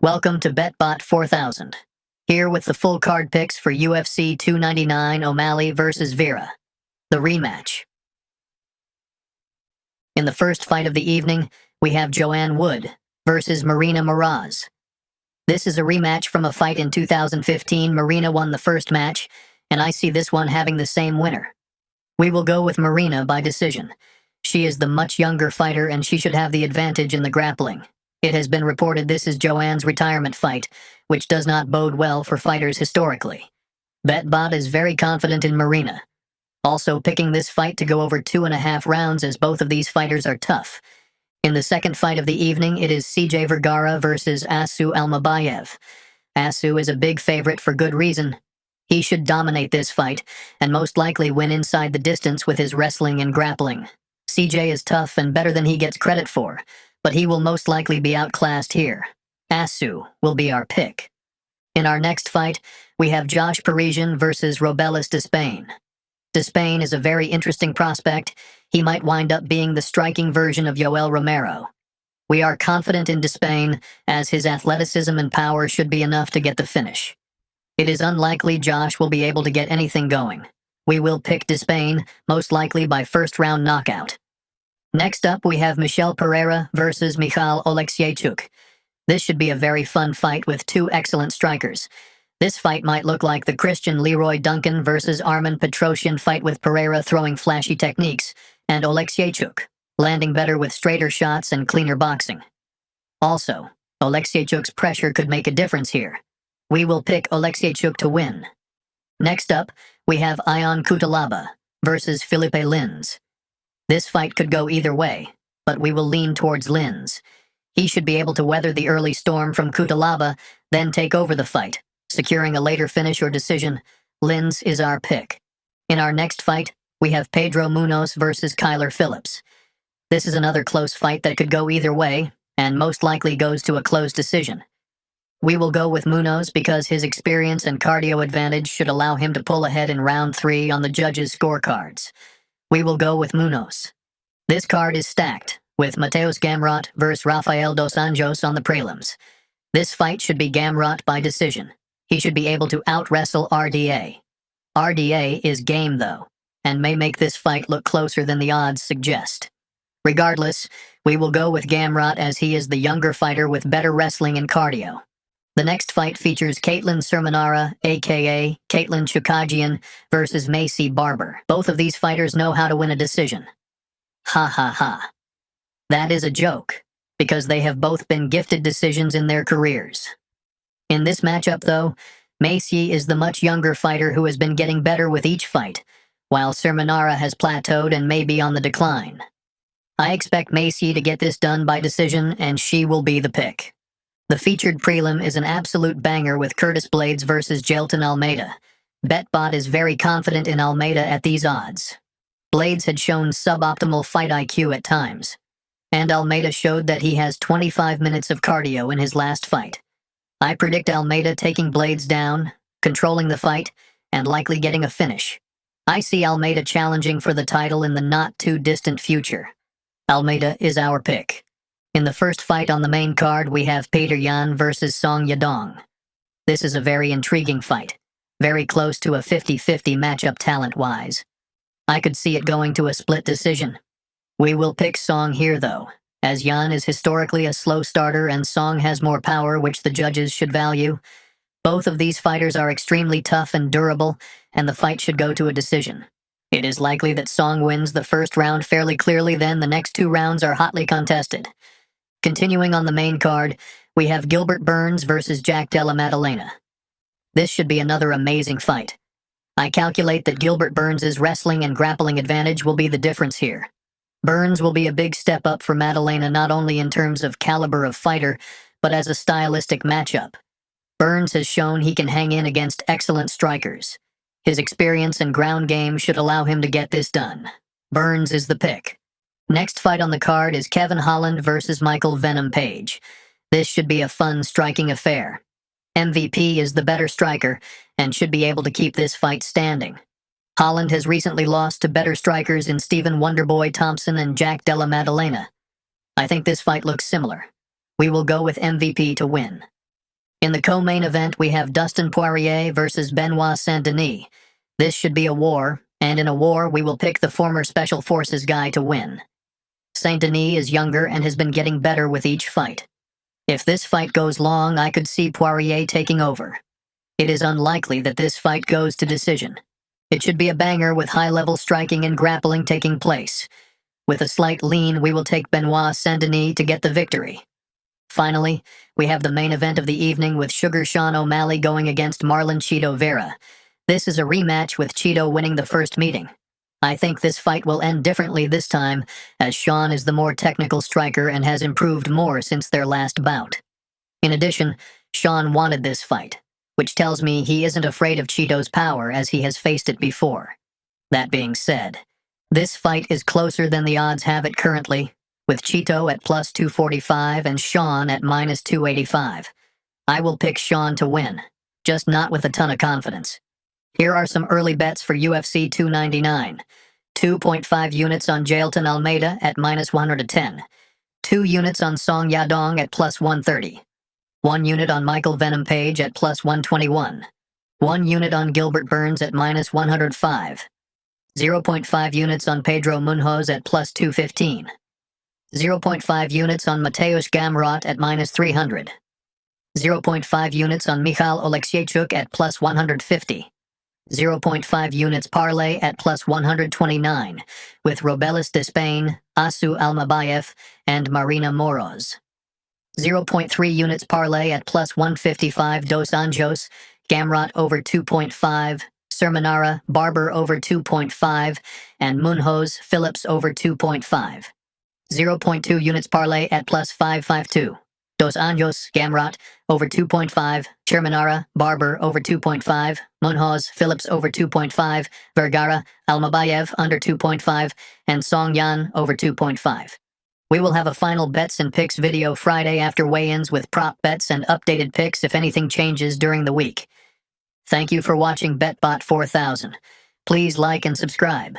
Welcome to BetBot 4000. Here with the full card picks for UFC 299 O'Malley vs. Vera, the rematch. In the first fight of the evening, we have Joanne versus Maryna Moroz. This is a rematch from a fight in 2015. Maryna won the first match, and I see this one having the same winner. We will go with Maryna by decision. She is the much younger fighter and she should have the advantage in the grappling. It has been reported this is Joanne's retirement fight, which does not bode well for fighters historically. BetBot is very confident in Maryna, also picking this fight to go over 2.5 rounds as both of these fighters are tough. In the second fight of the evening, it is Vergara versus Assu Almabayev. Assu is a big favorite for good reason. He should dominate this fight, and most likely win inside the distance with his wrestling and grappling. CJ is tough and better than he gets credit for, but he will most likely be outclassed here. Assu will be our pick. In our next fight, we have Parisian versus Robelis Despaigne. Despaigne is a very interesting prospect. He might wind up being the striking version of Yoel Romero. We are confident in Despaigne, as his athleticism and power should be enough to get the finish. It is unlikely Josh will be able to get anything going. We will pick Despaigne, most likely by first-round knockout. Next up, we have Michel Pereira versus Michał Oleksiejczuk. This should be a very fun fight with two excellent strikers. This fight might look like the Christian Leroy Duncan versus Armen Petrosyan fight, with Pereira throwing flashy techniques, and Oleksiejczuk landing better with straighter shots and cleaner boxing. Also, Oleksiejczuk's pressure could make a difference here. We will pick Oleksiejczuk to win. Next up, we have Cuțelaba versus Philipe. This fight could go either way, but we will lean towards Lins. He should be able to weather the early storm from Cuțelaba, then take over the fight, securing a later finish or decision. Lins is our pick. In our next fight, we have Pedro Munhoz versus Phillips. This is another close fight that could go either way, and most likely goes to a close decision. We will go with Munhoz because his experience and cardio advantage should allow him to pull ahead in round 3 on the judges' scorecards. We will go with Munhoz. This card is stacked, with Mateusz Gamrot versus Rafael dos Anjos on the prelims. This fight should be Gamrot by decision. He should be able to out-wrestle RDA. RDA is game though, and may make this fight look closer than the odds suggest. Regardless, we will go with Gamrot as he is the younger fighter with better wrestling and cardio. The next fight features Cerminara, aka Katlyn versus Maycee Barber. Both of these fighters know how to win a decision. Ha ha ha. That is a joke, because they have both been gifted decisions in their careers. In this matchup though, Maycee is the much younger fighter who has been getting better with each fight, while Cerminara has plateaued and may be on the decline. I expect Maycee to get this done by decision, and she will be the pick. The featured prelim is an absolute banger with Blaydes versus Jailton Almeida. BetBot is very confident in Almeida at these odds. Blaydes had shown suboptimal fight IQ at times, and Almeida showed that he has 25 minutes of cardio in his last fight. I predict Almeida taking Blaydes down, controlling the fight, and likely getting a finish. I see Almeida challenging for the title in the not-too-distant future. Almeida is our pick. In the first fight on the main card, we have Peter versus Song Yadong. This is a very intriguing fight, very close to a 50-50 matchup talent-wise. I could see it going to a split decision. We will pick Song here though, as Jan is historically a slow starter and Song has more power, which the judges should value. Both of these fighters are extremely tough and durable, and the fight should go to a decision. It is likely that Song wins the first round fairly clearly, then the next 2 rounds are hotly contested. Continuing on the main card, we have Gilbert Burns versus Jack Della Maddalena. This should be another amazing fight. I calculate that Gilbert Burns' wrestling and grappling advantage will be the difference here. Burns will be a big step up for Maddalena, not only in terms of caliber of fighter, but as a stylistic matchup. Burns has shown he can hang in against excellent strikers. His experience and ground game should allow him to get this done. Burns is the pick. Next fight on the card is Kevin Holland versus Michael Venom Page. This should be a fun striking affair. MVP is the better striker and should be able to keep this fight standing. Holland has recently lost to better strikers in Stephen Wonderboy Thompson and Jack Della Maddalena. I think this fight looks similar. We will go with MVP to win. In the co-main event, we have Dustin Poirier versus Benoit Saint-Denis. This should be a war, and in a war, we will pick the former Special Forces guy to win. Saint-Denis is younger and has been getting better with each fight. If this fight goes long, I could see Poirier taking over. It is unlikely that this fight goes to decision. It should be a banger with high-level striking and grappling taking place. With a slight lean, we will take Benoit Saint-Denis to get the victory. Finally, we have the main event of the evening with Sugar Sean O'Malley going against Marlon Cheeto Vera. This is a rematch with Cheeto winning the first meeting. I think this fight will end differently this time, as Sean is the more technical striker and has improved more since their last bout. In addition, Sean wanted this fight, which tells me he isn't afraid of Cheeto's power as he has faced it before. That being said, this fight is closer than the odds have it currently, with Cheeto at plus 245 and Sean at minus 285. I will pick Sean to win, just not with a ton of confidence. Here are some early bets for UFC 299. 2.5 units on Jailton Almeida at minus 110. 2 units on Song Yadong at plus 130. 1 unit on Michael Venom Page at plus 121. 1 unit on Gilbert Burns at minus 105. 0.5 units on Pedro Munhoz at plus 215. 0.5 units on Mateusz Gamrot at minus 300. 0.5 units on Michal Oleksiejczuk at plus 150. 0.5 units parlay at plus 129, with Robelis Despaigne, Assu Almabayev, and Maryna Moroz. 0.3 units parlay at plus 155 Dos Anjos, Gamrot over 2.5, Cerminara, Barber over 2.5, and Munhoz, Phillips over 2.5. 0.2 units parlay at plus 552. Dos Anjos, Gamrot, over 2.5, Cerminara, Barber, over 2.5, Munhoz, Phillips, over 2.5, Vergara, Almabayev, under 2.5, and Song Yan, over 2.5. We will have a final bets and picks video Friday after weigh-ins with prop bets and updated picks if anything changes during the week. Thank you for watching BetBot 4000. Please like and subscribe.